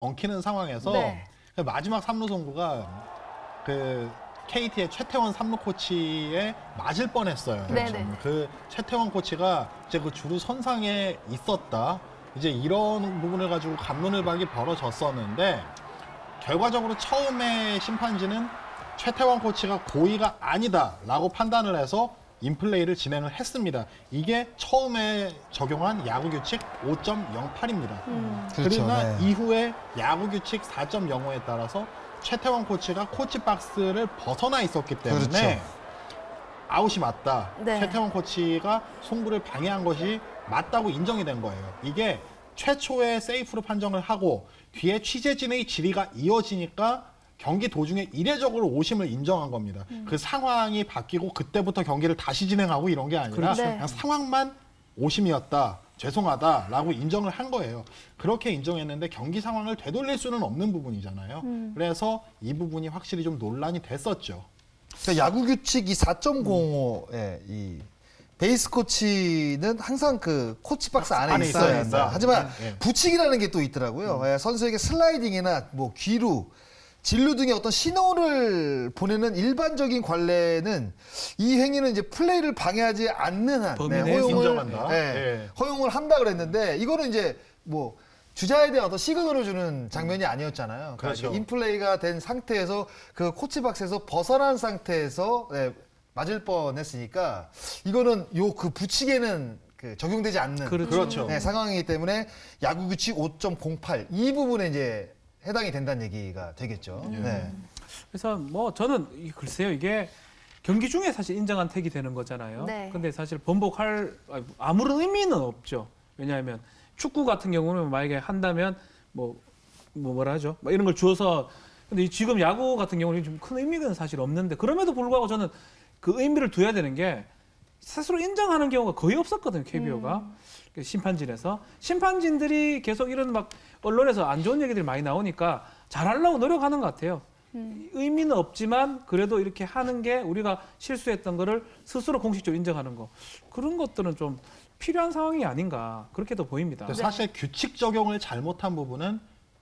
엉키는 상황에서 네. 그 마지막 3루 송구가 그 KT의 최태원 3루 코치에 맞을 뻔했어요. 네네. 그 최태원 코치가 이제 그 주루 선상에 있었다. 이제 이런 부분을 가지고 갑론을박이 벌어졌었는데 결과적으로 처음에 심판진은 최태원 코치가 고의가 아니다라고 판단을 해서 인플레이를 진행을 했습니다. 이게 처음에 적용한 야구 규칙 5.08입니다. 그렇죠, 그러나 네. 이후에 야구 규칙 4.05에 따라서 최태원 코치가 코치 박스를 벗어나 있었기 때문에 그렇죠. 아웃이 맞다. 네. 최태원 코치가 송구를 방해한 것이 맞다고 인정이 된 거예요. 이게 최초의 세이프로 판정을 하고 뒤에 취재진의 질의가 이어지니까 경기 도중에 이례적으로 오심을 인정한 겁니다. 그 상황이 바뀌고 그때부터 경기를 다시 진행하고 이런 게 아니라 그렇죠. 그냥 상황만 오심이었다. 죄송하다라고 인정을 한 거예요. 그렇게 인정했는데 경기 상황을 되돌릴 수는 없는 부분이잖아요. 그래서 이 부분이 확실히 좀 논란이 됐었죠. 그러니까 야구 규칙 이 4.05에 이 베이스 코치는 항상 그 코치 박스 안에 있어야 한다. 하지만 부칙이라는 게 또 있더라고요. 예, 선수에게 슬라이딩이나 뭐 귀루, 진루 등의 어떤 신호를 보내는 일반적인 관례는 이 행위는 이제 플레이를 방해하지 않는 한 인정한다. 허용을 한다 그랬는데 이거는 이제 뭐 주자에 대한 어떤 시그널을 주는 장면이 아니었잖아요. 그렇죠. 인플레이가 된 상태에서 그 코치 박스에서 벗어난 상태에서 맞을 뻔했으니까 이거는 요 그 부칙에는 그 적용되지 않는 그렇죠. 상황이기 때문에 야구 규칙 5.08 이 부분에 이제 해당이 된다는 얘기가 되겠죠. 네. 그래서 뭐 저는 글쎄요 이게 경기 중에 사실 인정한 택이 되는 거잖아요. 네. 근데 사실 번복할 아무런 의미는 없죠. 왜냐하면 축구 같은 경우는 만약에 한다면 뭐라 하죠? 뭐 이런 걸 주어서 근데 지금 야구 같은 경우는 좀 큰 의미는 사실 없는데 그럼에도 불구하고 저는 그 의미를 둬야 되는 게 스스로 인정하는 경우가 거의 없었거든요. KBO가 심판진에서 심판진들이 계속 이런 막 언론에서 안 좋은 얘기들이 많이 나오니까 잘하려고 노력하는 것 같아요. 의미는 없지만 그래도 이렇게 하는 게 우리가 실수했던 거를 스스로 공식적으로 인정하는 거 그런 것들은 좀 필요한 상황이 아닌가 그렇게도 보입니다. 사실 규칙 적용을 잘못한 부분은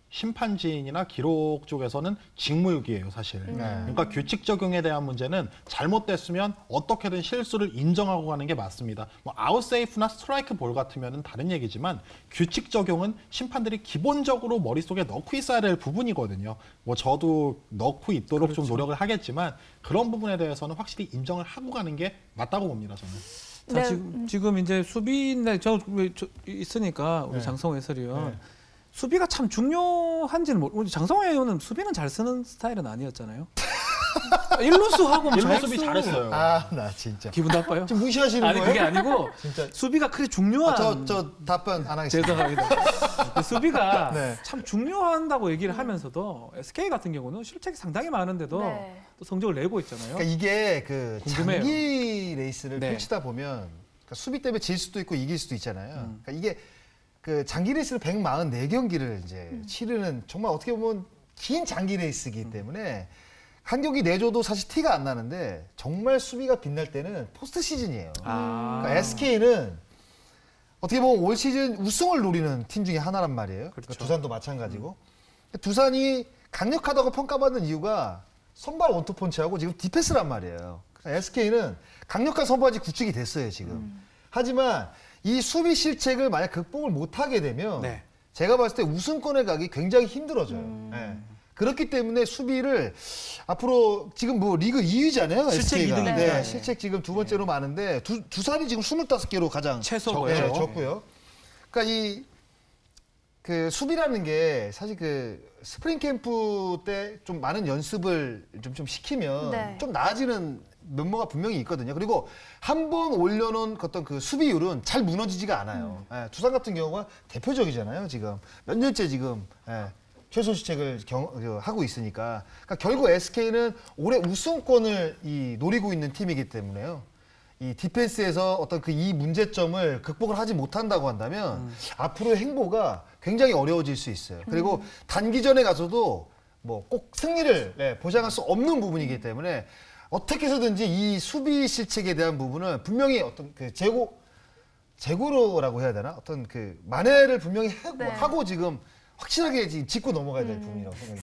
심판진이나 기록 쪽에서는 직무유기예요, 사실. 그러니까 규칙 적용에 대한 문제는 잘못됐으면 어떻게든 실수를 인정하고 가는 게 맞습니다. 뭐 아웃세이프나 스트라이크 볼 같으면 다른 얘기지만 규칙 적용은 심판들이 기본적으로 머릿속에 넣고 있어야 될 부분이거든요. 뭐 저도 넣고 있도록 좀 노력을 하겠지만 그런 부분에 대해서는 확실히 인정을 하고 가는 게 맞다고 봅니다, 저는. 자, 지금 이제 수비인데 저 있으니까 우리 장성호 해설위원 수비가 참 중요한지는 모르고 장성호 의원은 수비는 잘 쓰는 스타일은 아니었잖아요. 일루수하고 뭐 일루 수비 잘했어요. 아, 나 진짜. 기분 나빠요? 지금 무시하시는 아니 거예요? 그게 아니고 진짜. 수비가 그렇게 중요한 저 답변 안 하겠습니다. 죄송합니다. 수비가 네. 참 중요한다고 얘기를 하면서도 SK 같은 경우는 실책이 상당히 많은데도 네. 또 성적을 내고 있잖아요. 그러니까 이게 그 궁금해요. 장기 레이스를 네. 펼치다 보면 그러니까 수비 때문에 질 수도 있고 이길 수도 있잖아요. 그러니까 이게 그 장기 레이스를 144경기를 이제 치르는 정말 어떻게 보면 긴 장기 레이스이기 때문에 한 경기 내줘도 사실 티가 안 나는데 정말 수비가 빛날 때는 포스트 시즌이에요. 그러니까 SK는 어떻게 보면 올 시즌 우승을 노리는 팀 중에 하나란 말이에요. 그러니까 두산도 마찬가지고. 두산이 강력하다고 평가받는 이유가 선발 원투펀치하고 지금 디펜스란 말이에요. 그러니까 SK는 강력한 선발이 구축이 됐어요, 지금. 하지만 이 수비 실책을 만약 극복을 못하게 되면 제가 봤을 때 우승권에 가기 굉장히 힘들어져요. 네. 그렇기 때문에 수비를 앞으로 지금 뭐 리그 2위잖아요. 실책 SK가. 2등이죠. 네, 실책 지금 두 번째로 많은데 두산이 지금 25개로 가장 최소고요. 적고요. 그러니까 이 그 수비라는 게 사실 그 스프링 캠프 때 좀 많은 연습을 좀 시키면 좀 나아지는 면모가 분명히 있거든요. 그리고 한 번 올려놓은 어떤 그 수비율은 잘 무너지지가 않아요. 두산 같은 경우가 대표적이잖아요. 지금 몇 년째 지금 최소 실책을 하고 있으니까. 그러니까 결국 SK는 올해 우승권을 노리고 있는 팀이기 때문에요. 이 디펜스에서 어떤 그 이 문제점을 극복을 하지 못한다고 한다면 앞으로의 행보가 굉장히 어려워질 수 있어요. 그리고 단기전에 가서도 뭐 꼭 승리를 보장할 수 없는 부분이기 때문에 어떻게 해서든지 이 수비 실책에 대한 부분은 분명히 어떤 그 재고로라고 해야 되나? 어떤 그 만회를 분명히 하고 지금 확실하게 짚고 넘어가야 될 부분이라고 생각이